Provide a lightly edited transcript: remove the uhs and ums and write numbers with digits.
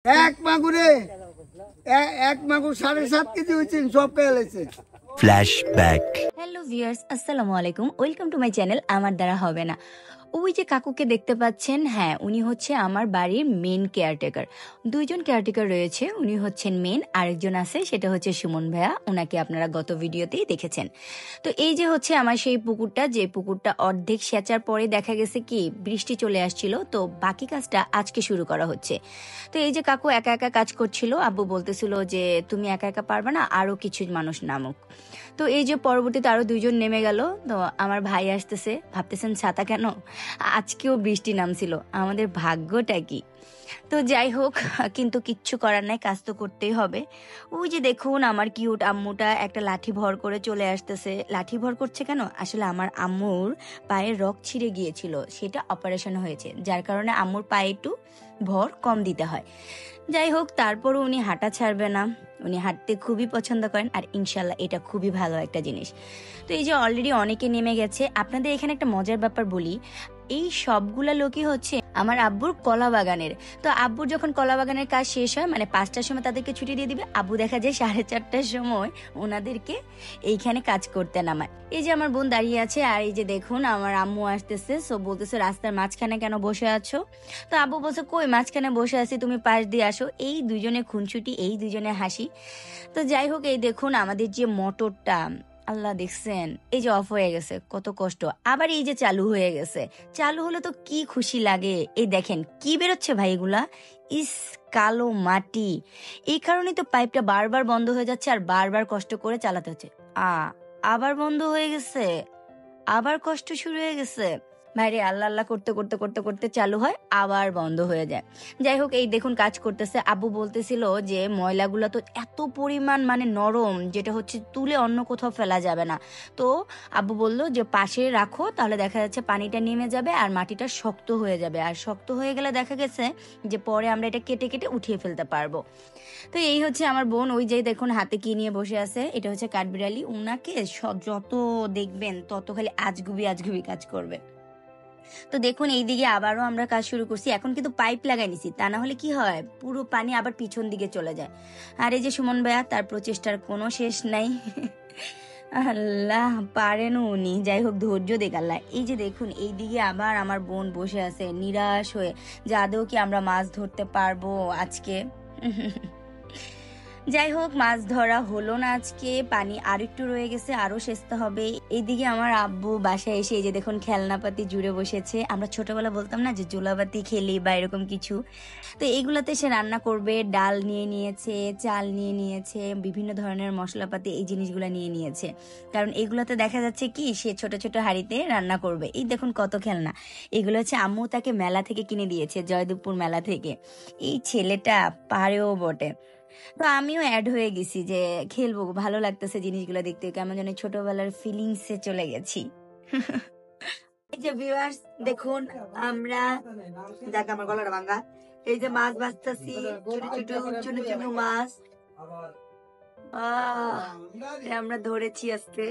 এক মাগুরে এক মাগুর 7.5 কেজি হয়েছে সব পেয়েছে। ফ্ল্যাশব্যাক। হ্যালো ভিউয়ার্স, আসসালামু আলাইকুম, ওয়েলকাম টু মাই চ্যানেল। আমার দ্বারা হবে না। ওই যে কাকুকে দেখতে পাচ্ছেন, হ্যাঁ উনি হচ্ছে আমার বাড়ির মেন কেয়ারটেকার। দুইজন কেয়ারটেকার রয়েছে, উনি হচ্ছেন মেন, আরেকজন আছে সেটা হচ্ছে সুমন ভাইয়া, ওনাকে আপনারা গত ভিডিওতেই দেখেছেন। তো এই যে হচ্ছে আমার সেই পুকুরটা, যে পুকুরটা অর্ধেক সেচার পরে দেখা গেছে কি বৃষ্টি চলে আসছিল, তো বাকি কাজটা আজকে শুরু করা হচ্ছে। তো এই যে কাকু একা একা কাজ করছিল, আব্বু বলতেছিল যে তুমি একা একা পারবে না, আরো কিছু মানুষ নামুক। তো এই যে পরবর্তীতে আরো দুইজন নেমে গেল। তো আমার ভাই আসতেছে, ভাবতেছেন ছাতা কেন, আজকেও বৃষ্টি নামছিল, আমাদের ভাগ্যটা কি। তো যাই হোক, কিন্তু কিচ্ছু করার নাই, কাজ তো করতেই হবে। ওই যে দেখুন আমার কিউট আম্মুটা একটা লাঠি ভর করে চলে আসতেছে। লাঠি ভর করছে কেন, আসলে আমার আম্মুর পায়ের রগ ছিঁড়ে গিয়েছিল, সেটা অপারেশন হয়েছে, যার কারণে আম্মুর পায়ে একটু ভর কম দিতে হয়। যাই হোক, তারপরও উনি হাঁটা ছাড়বে না, উনি হাঁটতে খুবই পছন্দ করেন, আর ইনশাল্লাহ এটা খুবই ভালো একটা জিনিস। তো এই যে অলরেডি অনেকে নেমে গেছে। আপনাদের এখানে একটা মজার ব্যাপার বলি, এই সবগুলা লোকই হচ্ছে আমার আব্বুর কলা বাগানের। তো আব্বুর যখন কলা বাগানের কাজ শেষ হয়, মানে 5টার সময় তাদেরকে ছুটি দিয়ে দিবে, আব্বু দেখা যায় 4:30টার সময় ওনাদেরকে এইখানে কাজ করতে নামায়। এই যে আমার বোন দাঁড়িয়ে আছে, আর এই যে দেখুন আমার আম্মু আসতেছে। সো বলতেছে রাস্তার মাঝখানে কেন বসে আছো? তো আব্বু বলছে কই মাঝখানে বসে আছি, তুমি পাশ দিয়ে আসো। এই দুজনে খুনছুটি, এই দুজনে হাসি। তো যাই হোক, এই দেখুন আমাদের যে মোটরটা, আল্লাহ দেখছেন এই যে অফ হয়ে গেছে, কত কষ্ট, আবার এই যে চালু হয়ে গেছে। চালু হলে তো কি খুশি লাগে। এই দেখেন কি বেরোচ্ছে ভাই, এগুলা ইস কালো মাটি। এই কারণে তো পাইপটা বারবার বন্ধ হয়ে যাচ্ছে, আর বারবার কষ্ট করে চালাতে হচ্ছে। আবার বন্ধ হয়ে গেছে, আবার কষ্ট শুরু হয়ে গেছে। ভাইরে আল্লাহ আল্লাহ করতে করতে করতে করতে চালু হয়, আবার বন্ধ হয়ে যায়। যাই হোক, এই দেখুন কাজ করতেছে। আব্বু বলতেছিল যে ময়লাগুলো তো এত পরিমাণ মানে নরম, যেটা হচ্ছে তুলে অন্য কোথাও ফেলা যাবে না। তো আব্বু বলল যে পাশে রাখো, তাহলে দেখা যাচ্ছে পানিটা নেমে যাবে আর মাটিটা শক্ত হয়ে যাবে, আর শক্ত হয়ে গেলে দেখা গেছে যে পরে আমরা এটা কেটে কেটে উঠিয়ে ফেলতে পারবো। তো এই হচ্ছে আমার বোন, ওই যে দেখুন হাতে কি নিয়ে বসে আছে, এটা হচ্ছে কাঠবিড়ালি। উনাকে যত দেখবেন তত খালি আজগুবি আজগুবি কাজ করবে। তো দেখুন এইদিকে আবারও আমরা কাজ শুরু করছি। এখন কিন্তু পাইপ লাগাই নিছি, তা না হলে কি হয় পুরো পানি আবার পিছন দিকে চলে যায়। আর এই যে সুমন ভাইয়া, তার প্রচেষ্টার কোনো শেষ নাই। আল্লাহ পারেন উনি। যাই হোক, ধৈর্য দেখ আল্লাহ। এই যে দেখুন এইদিকে আবার আমার বোন বসে আছে নিরাশ হয়ে, যে আদৌ কি আমরা মাছ ধরতে পারবো আজকে। যাই হোক, মাছ ধরা হলো না আজকে, পানি আর একটু রয়ে গেছে, আরো সেচতে হবে। এইদিকে আমার আব্বু বাসায় এসে এই যে দেখুন খেলনাপাতি জুড়ে বসেছে। আমরা ছোটবেলা বলতাম না যে জোলাবাতি খেলি বা এরকম কিছু, তো এইগুলাতে সে রান্না করবে। ডাল নিয়ে নিয়েছে, চাল নিয়ে নিয়েছে, বিভিন্ন ধরনের মশলাপাতি এই জিনিসগুলো নিয়ে নিয়েছে, কারণ এগুলাতে দেখা যাচ্ছে কি সে ছোট ছোট হাঁড়িতে রান্না করবে। এই দেখুন কত খেলনা, এগুলো হচ্ছে আম্মু তাকে মেলা থেকে কিনে দিয়েছে, জয়দেবপুর মেলা থেকে। এই ছেলেটা পারেও বটে। তো আমিও অ্যাড হয়ে গেছি যে খেলবো, ভালো লাগতেছে জিনিসগুলো দেখতে, কেমন যেন ছোটবেলার ফিলিংসে চলে গেছি। এই যে ভিউয়ার্স দেখুন, আমরা দেখ আমার গলাটা ভাঙা, এই যে মাছ ভাজতেছি, ছোট ছোট ছোট ছোট মাছ আমরা ধরেছি আজকে।